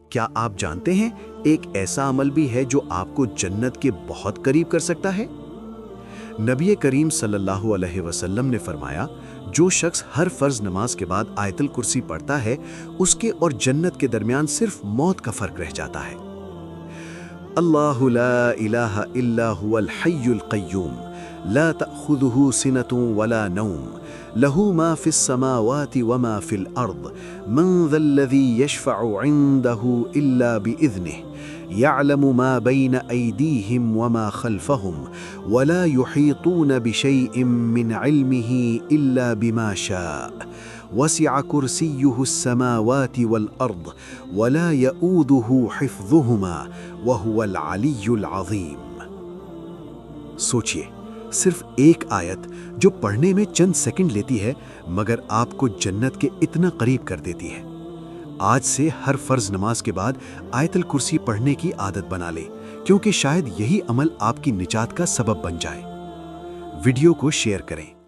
کیا آپ جانتے ہیں ایک ایسا عمل بھی ہے جو آپ کو جنت کے بہت قریب کر سکتا ہے؟ نبی کریم صلی اللہ علیہ وسلم نے فرمایا، جو شخص ہر فرض نماز کے بعد آیت الکرسی پڑھتا ہے، اس کے اور جنت کے درمیان صرف موت کا فرق رہ جاتا ہے۔ اللہ لا الہ الا هو الحی القیوم لا تأخذه سنة ولا نوم له ما في السماوات وما في الأرض من ذا الذي يشفع عنده إلا بإذنه يعلم ما بين أيديهم وما خلفهم ولا يحيطون بشيء من علمه إلا بما شاء وسع كرسيه السماوات والأرض ولا يؤوده حفظهما وهو العلي العظيم۔ سوچئے، صرف ایک آیت جو پڑھنے میں چند سیکنڈ لیتی ہے مگر آپ کو جنت کے اتنا قریب کر دیتی ہے۔ آج سے ہر فرض نماز کے بعد آیت الکرسی پڑھنے کی عادت بنا لیں، کیونکہ شاید یہی عمل آپ کی نجات کا سبب بن جائے۔ ویڈیو کو شیئر کریں۔